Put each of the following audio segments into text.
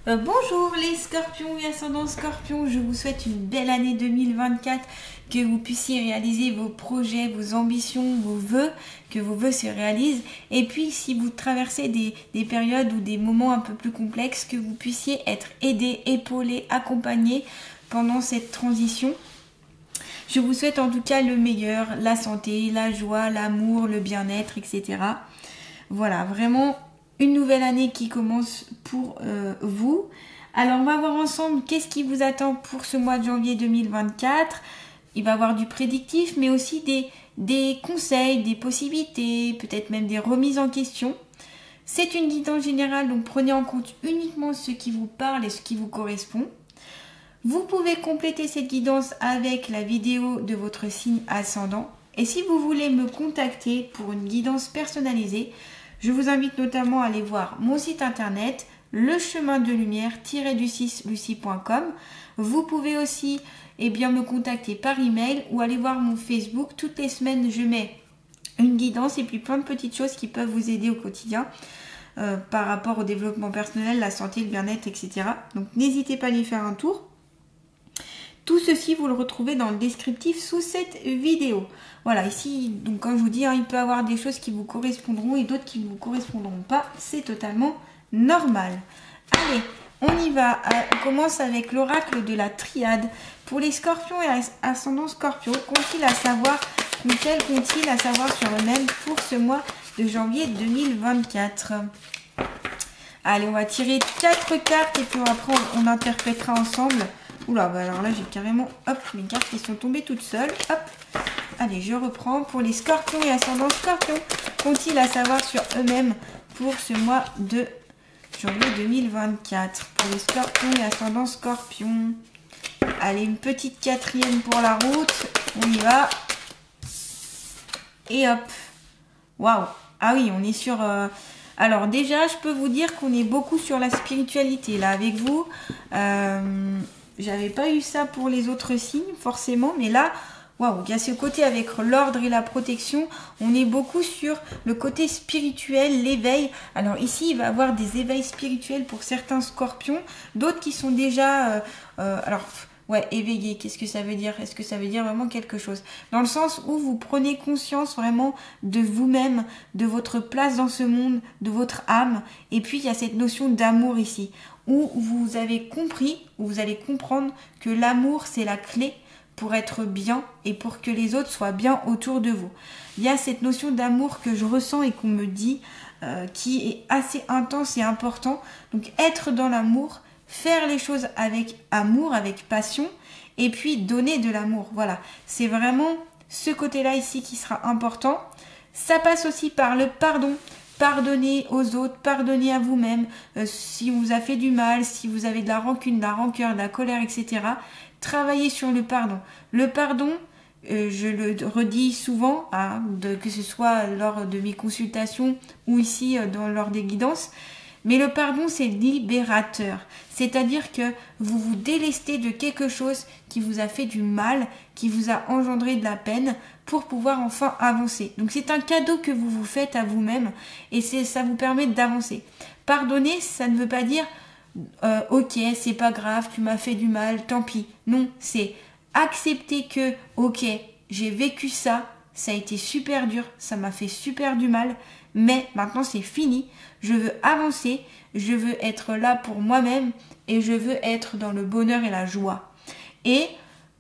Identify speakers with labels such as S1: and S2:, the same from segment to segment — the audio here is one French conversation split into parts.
S1: Bonjour les scorpions et ascendants scorpions, je vous souhaite une belle année 2024, que vous puissiez réaliser vos projets, vos ambitions, vos vœux, que vos vœux se réalisent. Et puis si vous traversez des périodes ou des moments un peu plus complexes, que vous puissiez être aidé, épaulé, accompagné pendant cette transition. Je vous souhaite en tout cas le meilleur, la santé, la joie, l'amour, le bien-être, etc. Voilà, vraiment une nouvelle année qui commence pour vous. Alors on va voir ensemble qu'est-ce qui vous attend pour ce mois de janvier 2024. Il va y avoir du prédictif, mais aussi des conseils, des possibilités, peut-être même des remises en question. C'est une guidance générale, donc prenez en compte uniquement ce qui vous parle et ce qui vous correspond. Vous pouvez compléter cette guidance avec la vidéo de votre signe ascendant. Et si vous voulez me contacter pour une guidance personnalisée, je vous invite notamment à aller voir mon site internet lechemindelumière-du6lucie.com. Vous pouvez aussi me contacter par email ou aller voir mon Facebook. Toutes les semaines, je mets une guidance et puis plein de petites choses qui peuvent vous aider au quotidien par rapport au développement personnel, la santé, le bien-être, etc. Donc n'hésitez pas à y faire un tour. Tout ceci, vous le retrouvez dans le descriptif sous cette vidéo. Voilà, ici, donc comme je vous dis, il peut y avoir des choses qui vous correspondront et d'autres qui ne vous correspondront pas. C'est totalement normal. Allez, on y va. On commence avec l'oracle de la triade. Pour les scorpions et ascendants scorpions, qu'ont-ils à savoir sur eux-mêmes pour ce mois de janvier 2024 ? Allez, on va tirer 4 cartes et puis après on interprétera ensemble. Oula, bah alors là j'ai carrément, mes cartes qui sont tombées toutes seules. Hop, allez, je reprends. Pour les scorpions et ascendants scorpions, qu'ont-ils à savoir sur eux-mêmes pour ce mois de janvier 2024 ? Pour les scorpions et ascendants scorpions. Allez, une petite quatrième pour la route. On y va. Et hop. Waouh. Ah oui, on est sur... Alors déjà, je peux vous dire qu'on est beaucoup sur la spiritualité là avec vous. J'avais pas eu ça pour les autres signes forcément, mais là, waouh, il y a ce côté avec l'ordre et la protection. On est beaucoup sur le côté spirituel, l'éveil. Alors ici, il va y avoir des éveils spirituels pour certains scorpions, d'autres qui sont déjà... ouais, éveillé, qu'est-ce que ça veut dire ? Est-ce que ça veut dire vraiment quelque chose ? Dans le sens où vous prenez conscience vraiment de vous-même, de votre place dans ce monde, de votre âme. Et puis, il y a cette notion d'amour ici, où vous avez compris, où vous allez comprendre que l'amour, c'est la clé pour être bien et pour que les autres soient bien autour de vous. Il y a cette notion d'amour que je ressens et qu'on me dit, qui est assez intense et important. Donc, être dans l'amour, faire les choses avec amour, avec passion, et puis donner de l'amour. Voilà, c'est vraiment ce côté-là ici qui sera important. Ça passe aussi par le pardon. Pardonnez aux autres, pardonnez à vous-même. Si on vous a fait du mal, si vous avez de la rancune, de la rancœur, de la colère, etc. Travaillez sur le pardon. Le pardon, je le redis souvent, que ce soit lors de mes consultations ou ici lors des guidances, mais le pardon, c'est libérateur. C'est-à-dire que vous vous délestez de quelque chose qui vous a fait du mal, qui vous a engendré de la peine pour pouvoir enfin avancer. Donc c'est un cadeau que vous vous faites à vous-même et ça vous permet d'avancer. Pardonner, ça ne veut pas dire ok, c'est pas grave, tu m'as fait du mal, tant pis. Non, c'est accepter que ok, j'ai vécu ça, ça a été super dur, ça m'a fait super du mal, mais maintenant c'est fini, je veux avancer, je veux être là pour moi-même et je veux être dans le bonheur et la joie. Et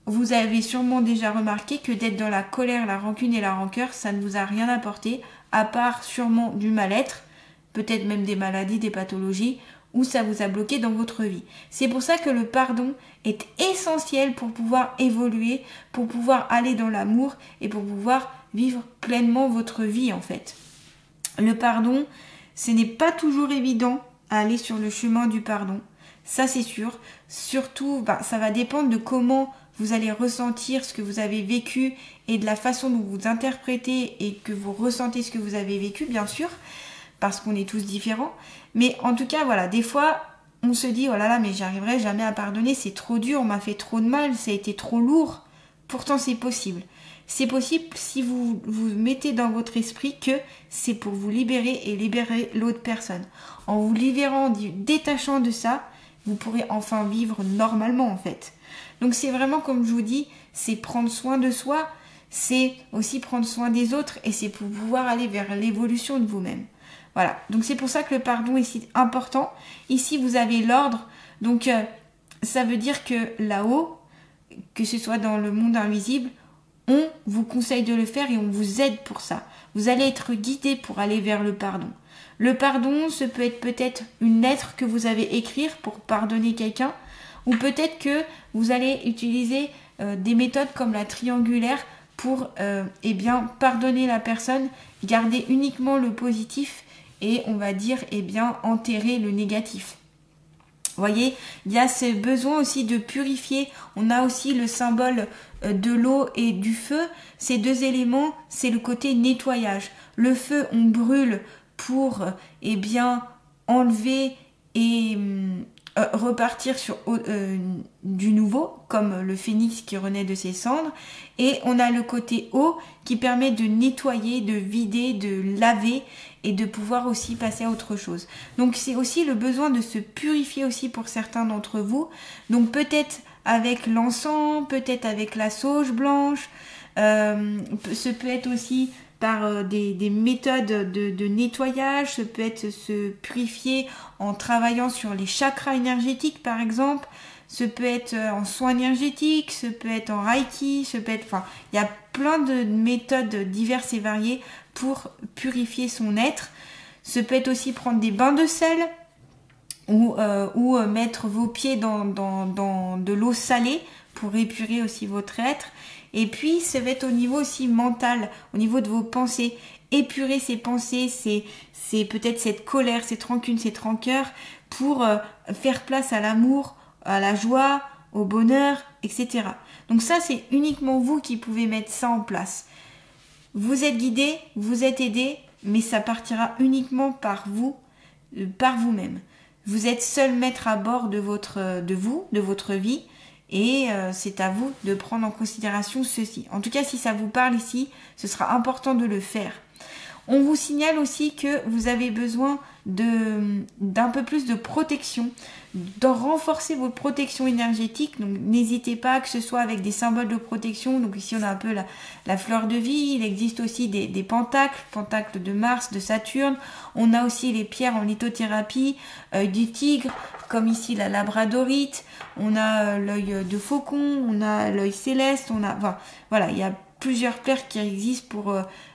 S1: vous avez sûrement déjà remarqué que d'être dans la colère, la rancune et la rancœur, ça ne vous a rien apporté, à part sûrement du mal-être, peut-être même des maladies, des pathologies, ou ça vous a bloqué dans votre vie. C'est pour ça que le pardon est essentiel pour pouvoir évoluer, pour pouvoir aller dans l'amour et pour pouvoir vivre pleinement votre vie en fait. Le pardon, ce n'est pas toujours évident à aller sur le chemin du pardon. Ça c'est sûr. Surtout, ça va dépendre de comment vous allez ressentir ce que vous avez vécu et de la façon dont vous interprétez et que vous ressentez ce que vous avez vécu, bien sûr, parce qu'on est tous différents. Mais en tout cas, voilà, des fois, on se dit, oh là là, mais j'arriverai jamais à pardonner, c'est trop dur, on m'a fait trop de mal, ça a été trop lourd. Pourtant, c'est possible. C'est possible si vous vous mettez dans votre esprit que c'est pour vous libérer et libérer l'autre personne. En vous libérant, détachant de ça, vous pourrez enfin vivre normalement en fait. Donc c'est vraiment, comme je vous dis, c'est prendre soin de soi, c'est aussi prendre soin des autres et c'est pour pouvoir aller vers l'évolution de vous-même. Voilà, donc c'est pour ça que le pardon est si important. Ici, vous avez l'ordre, donc ça veut dire que là-haut, que ce soit dans le monde invisible, on vous conseille de le faire et on vous aide pour ça. Vous allez être guidé pour aller vers le pardon. Le pardon, ce peut être peut-être une lettre que vous avez écrire pour pardonner quelqu'un, ou peut-être que vous allez utiliser des méthodes comme la triangulaire pour pardonner la personne, garder uniquement le positif et on va dire enterrer le négatif. Vous voyez, il y a ce besoin aussi de purifier. On a aussi le symbole de l'eau et du feu. Ces deux éléments, c'est le côté nettoyage. Le feu, on brûle pour enlever et repartir sur du nouveau, comme le phénix qui renaît de ses cendres. Et on a le côté eau qui permet de nettoyer, de vider, de laver et de pouvoir aussi passer à autre chose. Donc c'est aussi le besoin de se purifier aussi pour certains d'entre vous. Donc peut-être avec l'encens, peut-être avec la sauge blanche, ce peut être aussi par des méthodes de nettoyage, ça peut être se purifier en travaillant sur les chakras énergétiques par exemple, ce peut être en soins énergétiques, ce peut être en reiki, il y a plein de méthodes diverses et variées pour purifier son être. Ce peut être aussi prendre des bains de sel ou mettre vos pieds dans de l'eau salée pour épurer aussi votre être. Et puis, ça va être au niveau aussi mental, au niveau de vos pensées. Épurer ces pensées, c'est peut-être cette colère, cette rancune, cette rancœur pour faire place à l'amour, à la joie, au bonheur, etc. Donc ça, c'est uniquement vous qui pouvez mettre ça en place. Vous êtes guidé, vous êtes aidé, mais ça partira uniquement par vous, par vous-même. Vous êtes seul maître à bord de votre vie. Et c'est à vous de prendre en considération ceci. En tout cas, si ça vous parle ici, ce sera important de le faire. On vous signale aussi que vous avez besoin d'un peu plus de protection, de renforcer votre protection énergétique. Donc n'hésitez pas, que ce soit avec des symboles de protection. Donc ici on a un peu la fleur de vie. Il existe aussi des pentacles de Mars, de Saturne. On a aussi les pierres en lithothérapie, du tigre, comme ici la labradorite. On a l'œil de faucon, on a l'œil céleste. Il y a plusieurs pierres qui existent pour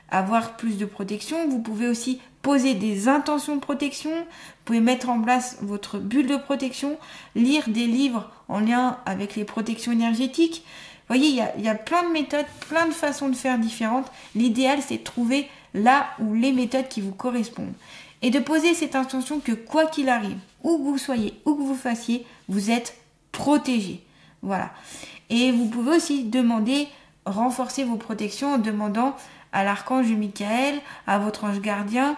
S1: avoir plus de protection. Vous pouvez aussi poser des intentions de protection, vous pouvez mettre en place votre bulle de protection, lire des livres en lien avec les protections énergétiques. Vous voyez, il y a plein de méthodes, plein de façons de faire différentes. L'idéal, c'est de trouver là où les méthodes qui vous correspondent. Et de poser cette intention que quoi qu'il arrive, où que vous soyez, où que vous fassiez, vous êtes protégé. Voilà. Et vous pouvez aussi renforcer vos protections en demandant à l'archange Michael, à votre ange gardien,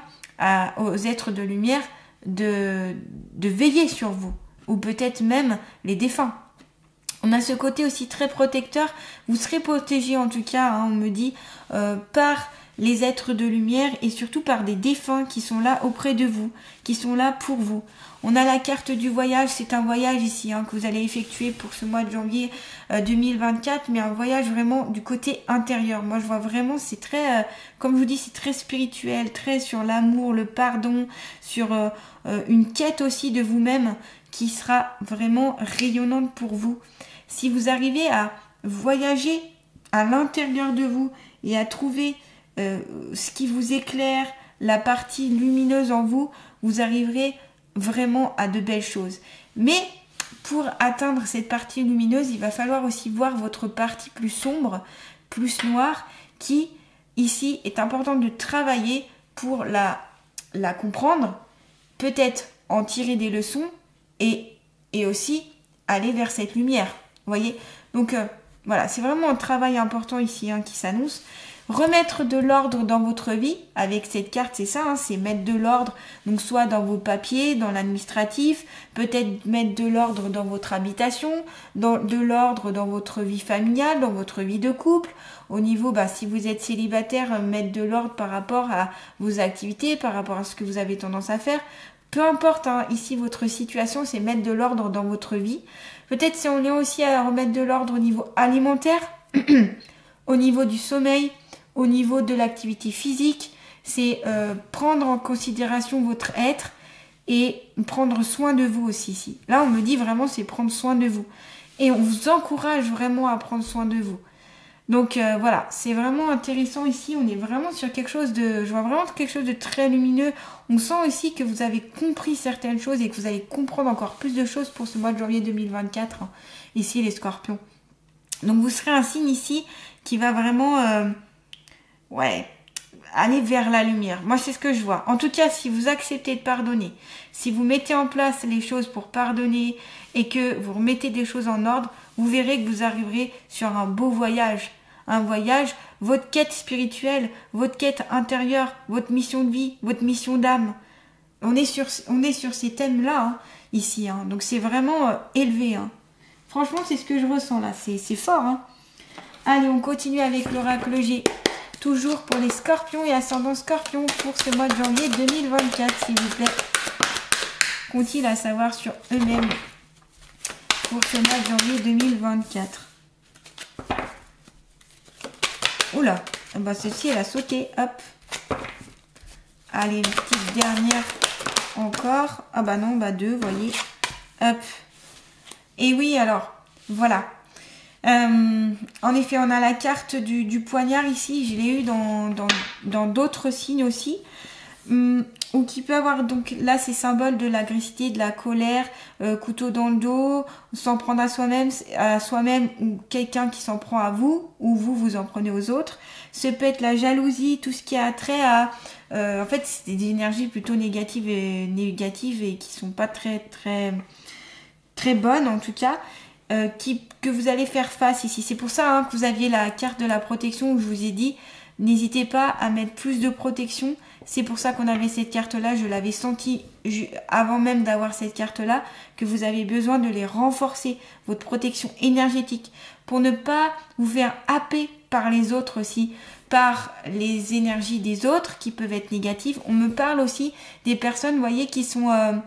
S1: aux êtres de lumière de veiller sur vous, ou peut-être même les défunts. On a ce côté aussi très protecteur. Vous serez protégé en tout cas, on me dit, par les êtres de lumière et surtout par des défunts qui sont là auprès de vous, qui sont là pour vous. On a la carte du voyage, c'est un voyage ici que vous allez effectuer pour ce mois de janvier 2024, mais un voyage vraiment du côté intérieur. Moi je vois vraiment, c'est très, comme je vous dis, c'est très spirituel, très sur l'amour, le pardon, sur une quête aussi de vous-même qui sera vraiment rayonnante pour vous. Si vous arrivez à voyager à l'intérieur de vous et à trouver ce qui vous éclaire, la partie lumineuse en vous, vous arriverez vraiment à de belles choses. Mais pour atteindre cette partie lumineuse, il va falloir aussi voir votre partie plus sombre, plus noire, qui ici est important de travailler pour la comprendre, peut-être en tirer des leçons et aussi aller vers cette lumière. Vous voyez ? Donc voilà, c'est vraiment un travail important ici qui s'annonce. Remettre de l'ordre dans votre vie, avec cette carte, c'est ça, c'est mettre de l'ordre, donc soit dans vos papiers, dans l'administratif, peut-être mettre de l'ordre dans votre habitation, de l'ordre dans votre vie familiale, dans votre vie de couple, au niveau, si vous êtes célibataire, mettre de l'ordre par rapport à vos activités, par rapport à ce que vous avez tendance à faire, peu importe hein, ici votre situation, c'est mettre de l'ordre dans votre vie. Peut-être c'est en lien aussi à remettre de l'ordre au niveau alimentaire, au niveau du sommeil, au niveau de l'activité physique. C'est prendre en considération votre être et prendre soin de vous aussi ici. Là, on me dit vraiment, c'est prendre soin de vous. Et on vous encourage vraiment à prendre soin de vous. Donc voilà, c'est vraiment intéressant ici. On est vraiment sur quelque chose de... Je vois vraiment quelque chose de très lumineux. On sent aussi que vous avez compris certaines choses et que vous allez comprendre encore plus de choses pour ce mois de janvier 2024. Hein, ici, les scorpions. Donc vous serez un signe ici qui va vraiment... aller vers la lumière. Moi, c'est ce que je vois. En tout cas, si vous acceptez de pardonner, si vous mettez en place les choses pour pardonner et que vous remettez des choses en ordre, vous verrez que vous arriverez sur un beau voyage. Un voyage, votre quête spirituelle, votre quête intérieure, votre mission de vie, votre mission d'âme. On est sur ces thèmes-là, hein, ici. Hein. Donc, c'est vraiment élevé. Hein. Franchement, c'est ce que je ressens là. C'est fort. Hein. Allez, on continue avec l'oracle G. Toujours pour les scorpions et ascendants scorpions pour ce mois de janvier 2024, s'il vous plaît. Qu'ont-ils à savoir sur eux-mêmes pour ce mois de janvier 2024? Oula, bah celle-ci elle a sauté, hop. Allez, une petite dernière encore. Ah bah non, bah deux, voyez. Hop. Et oui, alors, voilà. En effet, on a la carte du poignard ici. Je l'ai eu dans d'autres signes aussi. Ou qui peut avoir, donc là, c'est symbole de l'agressivité, de la colère, couteau dans le dos, s'en prendre à soi-même ou quelqu'un qui s'en prend à vous, ou vous en prenez aux autres. Ce peut être la jalousie, tout ce qui a trait à... en fait, c'est des énergies plutôt négatives et qui sont pas très bonnes en tout cas. Que vous allez faire face ici. C'est pour ça hein, que vous aviez la carte de la protection où je vous ai dit, n'hésitez pas à mettre plus de protection. C'est pour ça qu'on avait cette carte-là. Je l'avais senti avant même d'avoir cette carte-là, que vous avez besoin de les renforcer, votre protection énergétique, pour ne pas vous faire happer par les autres aussi, par les énergies des autres qui peuvent être négatives. On me parle aussi des personnes, vous voyez, qui sont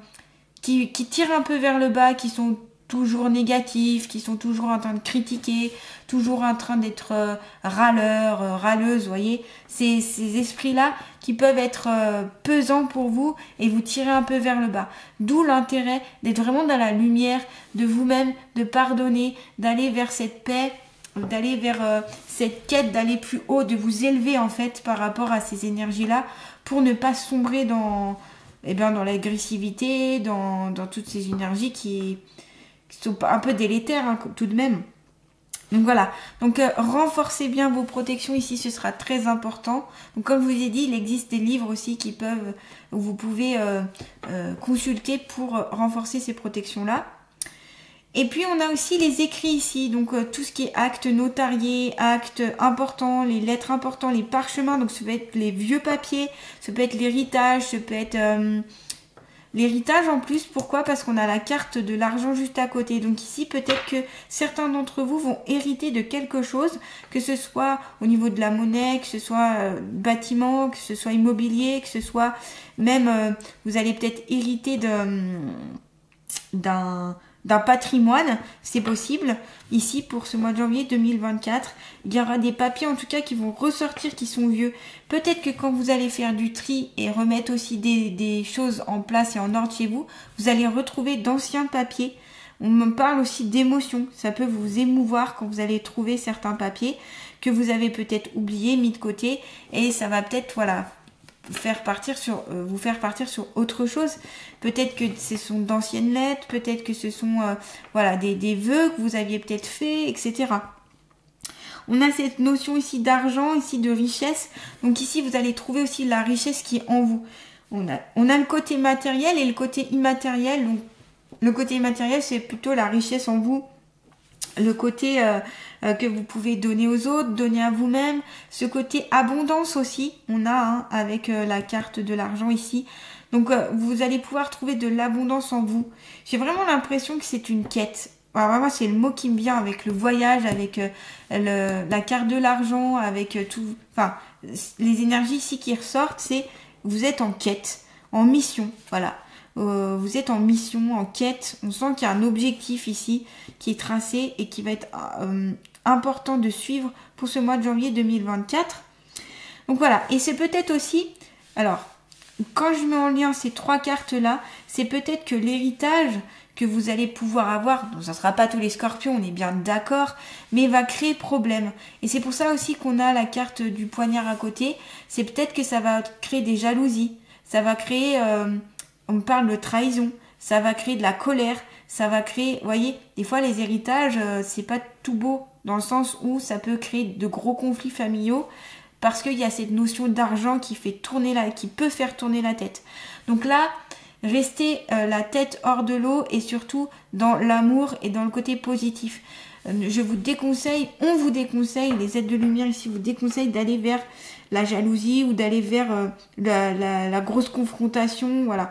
S1: qui tirent un peu vers le bas, qui sont toujours négatifs, qui sont toujours en train de critiquer, toujours en train d'être râleuses, vous voyez. Ces esprits-là qui peuvent être pesants pour vous et vous tirer un peu vers le bas. D'où l'intérêt d'être vraiment dans la lumière de vous-même, de pardonner, d'aller vers cette paix, d'aller vers cette quête, d'aller plus haut, de vous élever en fait par rapport à ces énergies-là pour ne pas sombrer dans l'agressivité, dans toutes ces énergies qui sont un peu délétères hein, tout de même. Donc voilà, donc renforcez bien vos protections ici, ce sera très important. Donc comme je vous ai dit, il existe des livres aussi où vous pouvez consulter pour renforcer ces protections-là. Et puis on a aussi les écrits ici, donc tout ce qui est actes notariés, actes importants, les lettres importantes, les parchemins, donc ça peut être les vieux papiers, ça peut être l'héritage, ça peut être... L'héritage en plus, pourquoi? Parce qu'on a la carte de l'argent juste à côté. Donc ici, peut-être que certains d'entre vous vont hériter de quelque chose, que ce soit au niveau de la monnaie, que ce soit bâtiment, que ce soit immobilier, que ce soit même, vous allez peut-être hériter d'un patrimoine, c'est possible. Ici, pour ce mois de janvier 2024, il y aura des papiers en tout cas qui vont ressortir, qui sont vieux. Peut-être que quand vous allez faire du tri et remettre aussi des choses en place et en ordre chez vous, vous allez retrouver d'anciens papiers. On me parle aussi d'émotions. Ça peut vous émouvoir quand vous allez trouver certains papiers que vous avez peut-être oubliés, mis de côté, et ça va peut-être, voilà, vous faire partir sur autre chose. Peut-être que ce sont d'anciennes lettres, peut-être que ce sont des vœux que vous aviez peut-être fait, etc. On a cette notion ici d'argent, ici de richesse. Donc ici, vous allez trouver aussi la richesse qui est en vous. On a le côté matériel et le côté immatériel. Donc le côté immatériel, c'est plutôt la richesse en vous. Le côté que vous pouvez donner aux autres, donner à vous-même. Ce côté abondance aussi, on a avec la carte de l'argent ici. Donc vous allez pouvoir trouver de l'abondance en vous. J'ai vraiment l'impression que c'est une quête. Alors, vraiment, c'est le mot qui me vient avec le voyage, avec la carte de l'argent, avec tout. Enfin, les énergies ici qui ressortent, c'est vous êtes en quête, en mission, voilà. vous êtes en mission, en quête. On sent qu'il y a un objectif ici qui est tracé et qui va être important de suivre pour ce mois de janvier 2024. Donc voilà, et c'est peut-être aussi, alors, quand je mets en lien ces 3 cartes-là, c'est peut-être que l'héritage que vous allez pouvoir avoir, donc ça ne sera pas tous les scorpions, on est bien d'accord, mais va créer problème. Et c'est pour ça aussi qu'on a la carte du poignard à côté, c'est peut-être que ça va créer des jalousies, ça va créer, on me parle de trahison, ça va créer de la colère, ça va créer, vous voyez, des fois les héritages, c'est pas tout beau, dans le sens où ça peut créer de gros conflits familiaux, parce qu'il y a cette notion d'argent qui peut faire tourner la tête. Donc là, restez la tête hors de l'eau et surtout dans l'amour et dans le côté positif. Je vous déconseille, on vous déconseille, les êtres de lumière ici vous déconseillent d'aller vers la jalousie ou d'aller vers la grosse confrontation, voilà.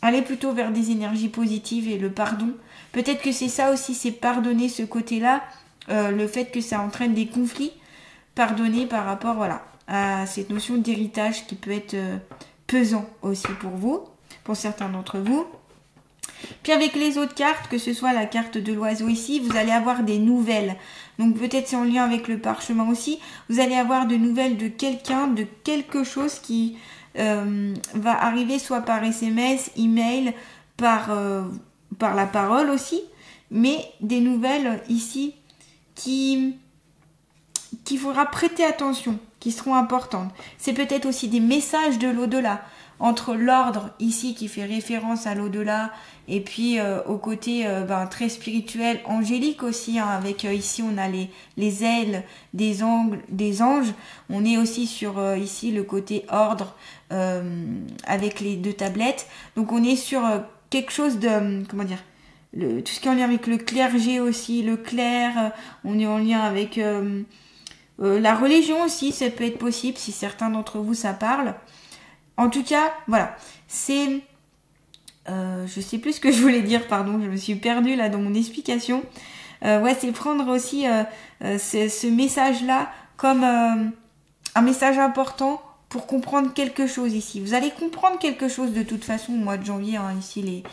S1: Allez plutôt vers des énergies positives et le pardon. Peut-être que c'est ça aussi, c'est pardonner ce côté-là, le fait que ça entraîne des conflits. Pardonner par rapport voilà, à cette notion d'héritage qui peut être pesant aussi pour vous, pour certains d'entre vous. Puis avec les autres cartes, que ce soit la carte de l'oiseau ici, vous allez avoir des nouvelles. Donc peut-être c'est en lien avec le parchemin aussi. Vous allez avoir de nouvelles de quelqu'un, de quelque chose qui va arriver soit par SMS, email, par la parole aussi. Mais des nouvelles ici qu'il faudra prêter attention, qui seront importantes. C'est peut-être aussi des messages de l'au-delà, entre l'ordre ici qui fait référence à l'au-delà, et puis au côté très spirituel, angélique aussi, hein, avec ici on a les ailes des anges, on est aussi sur ici le côté ordre, avec les 2 tablettes, donc on est sur quelque chose de, comment dire, tout ce qui est en lien avec le clergé aussi, le clerc, on est en lien avec... la religion aussi, ça peut être possible si certains d'entre vous ça parle. En tout cas, voilà, c'est... je sais plus ce que je voulais dire, pardon, je me suis perdue là dans mon explication. Ouais, c'est prendre aussi ce message-là comme un message important pour comprendre quelque chose ici. Vous allez comprendre quelque chose de toute façon au mois de janvier, hein, ici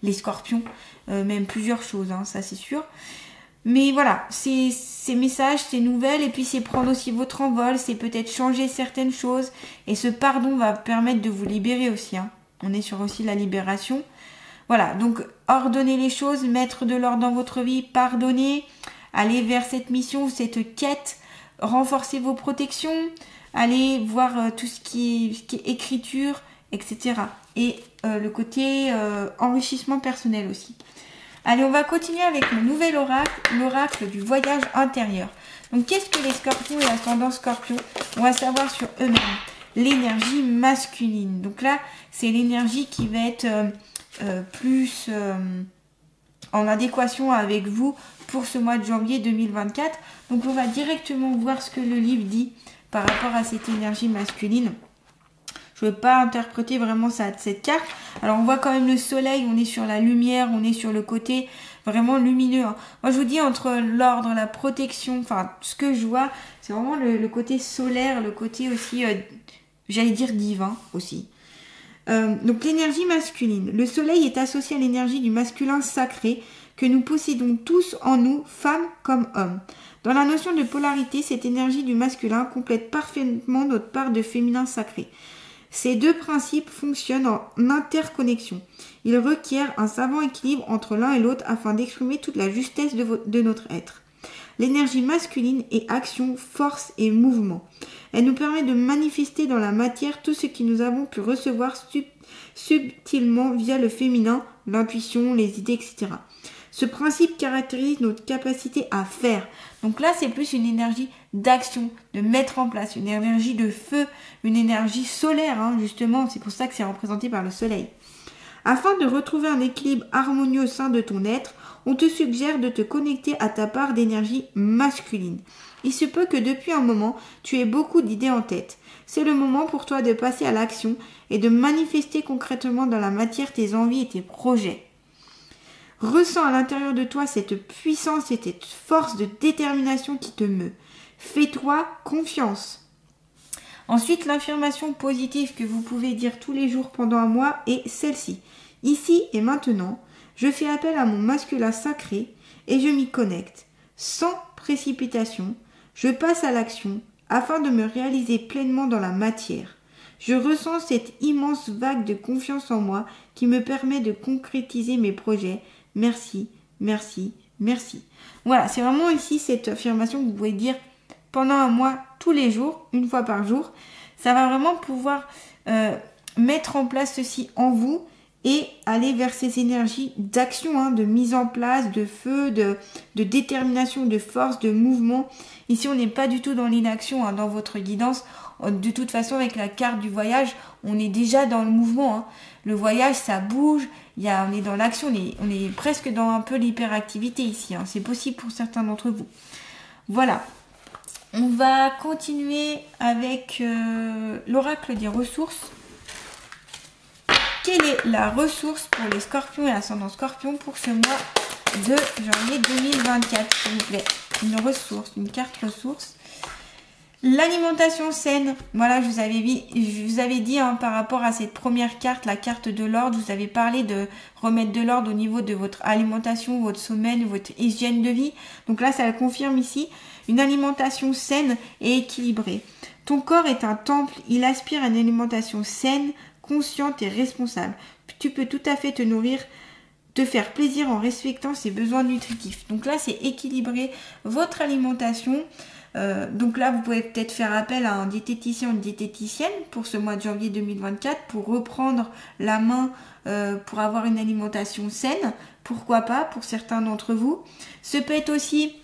S1: les scorpions, même plusieurs choses, hein, ça c'est sûr. Mais voilà, ces messages, ces nouvelles, et puis c'est prendre aussi votre envol, c'est peut-être changer certaines choses. Et ce pardon va permettre de vous libérer aussi. Hein. On est sur aussi la libération. Voilà, donc ordonner les choses, mettre de l'ordre dans votre vie, pardonner, aller vers cette mission, cette quête, renforcer vos protections, aller voir tout ce qui est écriture, etc. Et le côté enrichissement personnel aussi. Allez, on va continuer avec le nouvel oracle, l'oracle du voyage intérieur. Donc, qu'est-ce que les scorpions et ascendant scorpion on va savoir sur eux-mêmes? L'énergie masculine. Donc là, c'est l'énergie qui va être plus en adéquation avec vous pour ce mois de janvier 2024. Donc, on va directement voir ce que le livre dit par rapport à cette énergie masculine. Je ne vais pas interpréter vraiment cette carte. Alors, on voit quand même le soleil, on est sur la lumière, on est sur le côté vraiment lumineux. Hein. Moi, je vous dis, entre l'ordre, la protection, enfin, ce que je vois, c'est vraiment le côté solaire, le côté aussi, j'allais dire divin aussi. Donc, l'énergie masculine. Le soleil est associé à l'énergie du masculin sacré que nous possédons tous en nous, femmes comme hommes. Dans la notion de polarité, cette énergie du masculin complète parfaitement notre part de féminin sacré. Ces 2 principes fonctionnent en interconnexion. Ils requièrent un savant équilibre entre l'un et l'autre afin d'exprimer toute la justesse de notre être. L'énergie masculine est action, force et mouvement. Elle nous permet de manifester dans la matière tout ce que nous avons pu recevoir subtilement via le féminin, l'intuition, les idées, etc. Ce principe caractérise notre capacité à faire. Donc là, c'est plus une énergie d'action, de mettre en place, une énergie de feu, une énergie solaire, hein, justement. C'est pour ça que c'est représenté par le soleil. Afin de retrouver un équilibre harmonieux au sein de ton être, on te suggère de te connecter à ta part d'énergie masculine. Il se peut que depuis un moment, tu aies beaucoup d'idées en tête. C'est le moment pour toi de passer à l'action et de manifester concrètement dans la matière tes envies et tes projets. Ressens à l'intérieur de toi cette puissance et cette force de détermination qui te meut. Fais-toi confiance. Ensuite, l'affirmation positive que vous pouvez dire tous les jours pendant un mois est celle-ci. Ici et maintenant, je fais appel à mon masculin sacré et je m'y connecte. Sans précipitation, je passe à l'action afin de me réaliser pleinement dans la matière. Je ressens cette immense vague de confiance en moi qui me permet de concrétiser mes projets. Merci, merci, merci. Voilà, c'est vraiment ici cette affirmation que vous pouvez dire pendant un mois, tous les jours, une fois par jour. Ça va vraiment pouvoir mettre en place ceci en vous et aller vers ces énergies d'action, de mise en place, de feu, de détermination, de force, de mouvement. Ici, on n'est pas du tout dans l'inaction, dans votre guidance. De toute façon, avec la carte du voyage, on est déjà dans le mouvement. Le voyage, ça bouge, on est dans l'action, on est presque dans un peu l'hyperactivité ici. C'est possible pour certains d'entre vous. Voilà. On va continuer avec l'oracle des ressources. Quelle est la ressource pour les scorpions et ascendants scorpions pour ce mois de janvier 2024, s'il vous plaît? Une ressource, une carte ressource. L'alimentation saine. Voilà, je vous avais dit par rapport à cette première carte, la carte de l'ordre, je vous avais parlé de remettre de l'ordre au niveau de votre alimentation, votre sommeil, votre hygiène de vie. Donc là, ça le confirme ici. Une alimentation saine et équilibrée. Ton corps est un temple, il aspire à une alimentation saine, consciente et responsable. Tu peux tout à fait te nourrir, te faire plaisir en respectant ses besoins nutritifs. Donc là, c'est équilibrer votre alimentation. Donc là, vous pouvez peut-être faire appel à un diététicien ou une diététicienne pour ce mois de janvier 2024 pour reprendre la main pour avoir une alimentation saine. Pourquoi pas pour certains d'entre vous. Ce peut être aussi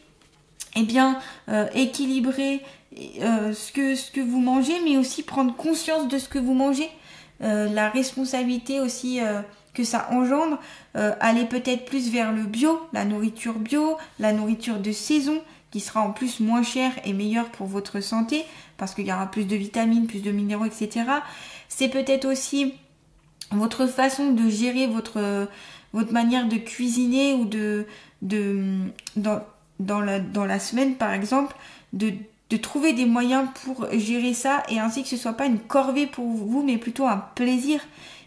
S1: équilibrer ce que vous mangez, mais aussi prendre conscience de ce que vous mangez. La responsabilité aussi que ça engendre, aller peut-être plus vers le bio, la nourriture de saison, qui sera en plus moins cher et meilleur pour votre santé, parce qu'il y aura plus de vitamines, plus de minéraux, etc. C'est peut-être aussi votre façon de gérer votre manière de cuisiner ou dans la semaine, par exemple, de trouver des moyens pour gérer ça et ainsi que ce soit pas une corvée pour vous, mais plutôt un plaisir.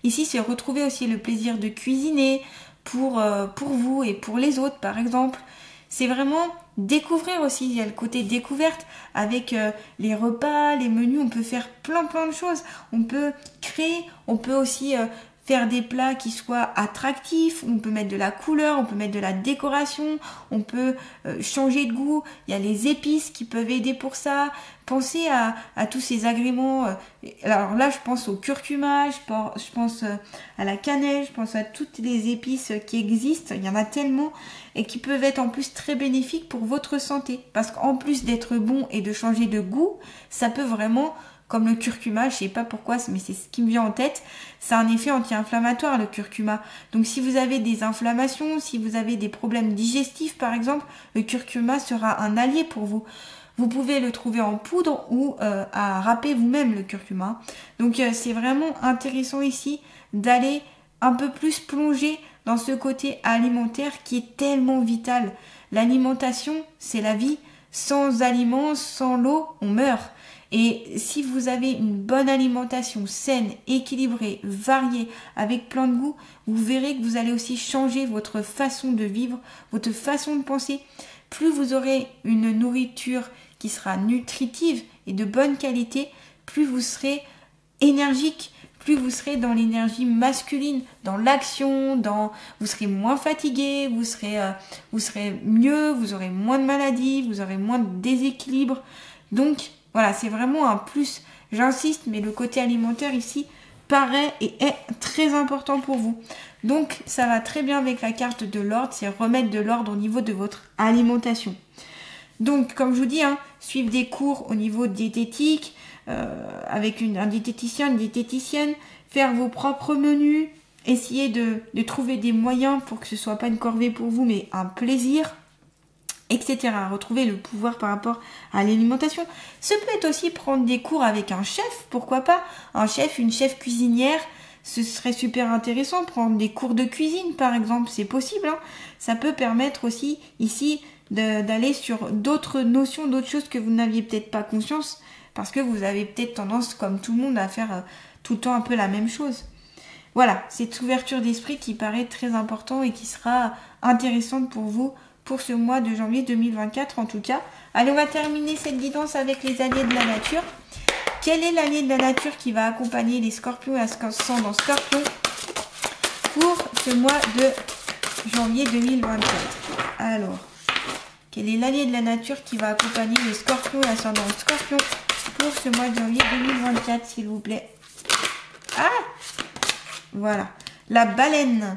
S1: Ici, c'est retrouver aussi le plaisir de cuisiner pour vous et pour les autres, par exemple. C'est vraiment découvrir aussi, il y a le côté découverte avec les repas, les menus, on peut faire plein de choses. On peut créer, on peut aussi faire des plats qui soient attractifs, on peut mettre de la couleur, on peut mettre de la décoration, on peut changer de goût, il y a les épices qui peuvent aider pour ça. Pensez à tous ces agréments, alors là je pense au curcuma, je pense à la cannelle, je pense à toutes les épices qui existent, il y en a tellement et qui peuvent être en plus très bénéfiques pour votre santé. Parce qu'en plus d'être bon et de changer de goût, ça peut vraiment... Comme le curcuma, je sais pas pourquoi, mais c'est ce qui me vient en tête. Ça a un effet anti-inflammatoire, le curcuma. Donc si vous avez des inflammations, si vous avez des problèmes digestifs par exemple, le curcuma sera un allié pour vous. Vous pouvez le trouver en poudre ou à râper vous-même le curcuma. Donc c'est vraiment intéressant ici d'aller un peu plus plonger dans ce côté alimentaire qui est tellement vital. L'alimentation, c'est la vie. Sans aliments, sans l'eau, on meurt. Et si vous avez une bonne alimentation saine, équilibrée, variée, avec plein de goût, vous verrez que vous allez aussi changer votre façon de vivre, votre façon de penser. Plus vous aurez une nourriture qui sera nutritive et de bonne qualité, plus vous serez énergique, plus vous serez dans l'énergie masculine, dans l'action, vous serez moins fatigué, vous serez mieux, vous aurez moins de maladies, vous aurez moins de déséquilibre. Donc, voilà, c'est vraiment un plus. J'insiste, mais le côté alimentaire ici paraît et est très important pour vous. Donc, ça va très bien avec la carte de l'ordre, c'est remettre de l'ordre au niveau de votre alimentation. Donc, comme je vous dis, suivre des cours au niveau diététique, avec un diététicien, une diététicienne, faire vos propres menus, essayer de trouver des moyens pour que ce soit pas une corvée pour vous, mais un plaisir, etc. Retrouver le pouvoir par rapport à l'alimentation. Ce peut être aussi prendre des cours avec un chef, pourquoi pas, un chef, une chef cuisinière, ce serait super intéressant, prendre des cours de cuisine par exemple, c'est possible, Ça peut permettre aussi ici d'aller sur d'autres notions, d'autres choses que vous n'aviez peut-être pas conscience, parce que vous avez peut-être tendance, comme tout le monde, à faire tout le temps un peu la même chose. Voilà, cette ouverture d'esprit qui paraît très important et qui sera intéressante pour vous pour ce mois de janvier 2024 en tout cas. Allez, on va terminer cette guidance avec les alliés de la nature. Quel est l'allié de la nature qui va accompagner les scorpions et ascendant scorpion pour ce mois de janvier 2024? Alors, quel est l'allié de la nature qui va accompagner les scorpions et ascendant scorpion pour ce mois de janvier 2024, s'il vous plaît? Ah! Voilà, la baleine.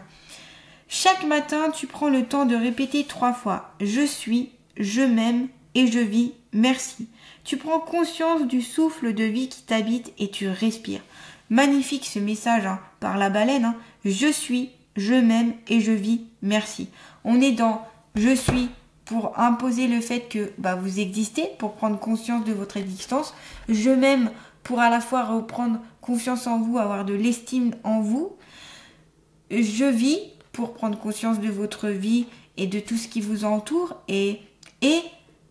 S1: Chaque matin, tu prends le temps de répéter 3 fois. Je suis, je m'aime et je vis, merci. Tu prends conscience du souffle de vie qui t'habite et tu respires. Magnifique ce message par la baleine. Je suis, je m'aime et je vis, merci. On est dans je suis pour imposer le fait que vous existez, pour prendre conscience de votre existence. Je m'aime pour à la fois reprendre confiance en vous, avoir de l'estime en vous. Je vis pour prendre conscience de votre vie et de tout ce qui vous entoure. Et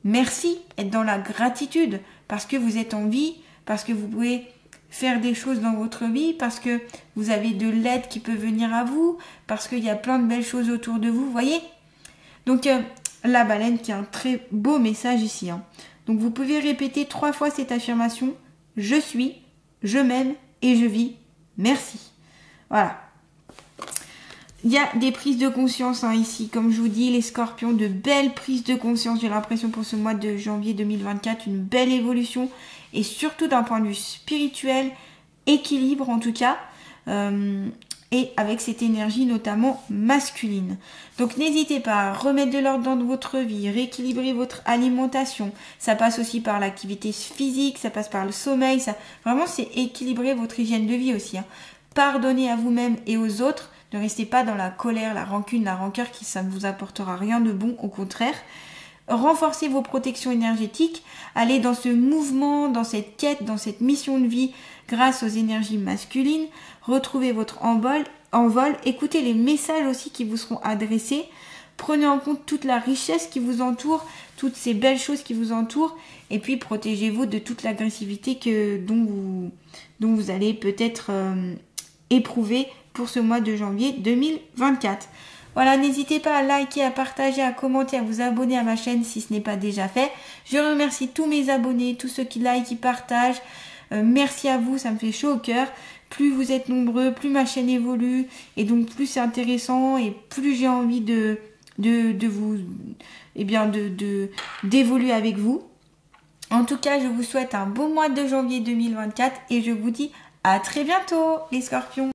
S1: merci, être dans la gratitude parce que vous êtes en vie, parce que vous pouvez faire des choses dans votre vie, parce que vous avez de l'aide qui peut venir à vous, parce qu'il y a plein de belles choses autour de vous, vous voyez? Donc, la baleine qui a un très beau message ici. Donc, vous pouvez répéter 3 fois cette affirmation. Je suis, je m'aime et je vis. Merci. Voilà. Il y a des prises de conscience ici. Comme je vous dis, les scorpions, de belles prises de conscience. J'ai l'impression pour ce mois de janvier 2024, une belle évolution. Et surtout d'un point de vue spirituel, équilibre en tout cas. Et avec cette énergie notamment masculine. Donc n'hésitez pas à remettre de l'ordre dans votre vie, rééquilibrer votre alimentation. Ça passe aussi par l'activité physique, ça passe par le sommeil. Vraiment, c'est équilibrer votre hygiène de vie aussi. Pardonnez à vous-même et aux autres. Ne restez pas dans la colère, la rancune, la rancœur, ça ne vous apportera rien de bon, au contraire. Renforcez vos protections énergétiques. Allez dans ce mouvement, dans cette quête, dans cette mission de vie grâce aux énergies masculines. Retrouvez votre envol. Écoutez les messages aussi qui vous seront adressés. Prenez en compte toute la richesse qui vous entoure, toutes ces belles choses qui vous entourent. Et puis protégez-vous de toute l'agressivité dont vous allez peut-être éprouver pour ce mois de janvier 2024. Voilà, n'hésitez pas à liker, à partager, à commenter, à vous abonner à ma chaîne si ce n'est pas déjà fait. Je remercie tous mes abonnés, tous ceux qui likent, qui partagent. Merci à vous, ça me fait chaud au cœur. Plus vous êtes nombreux, plus ma chaîne évolue et donc plus c'est intéressant et plus j'ai envie d'évoluer avec vous. En tout cas, je vous souhaite un beau mois de janvier 2024 et je vous dis à très bientôt les scorpions.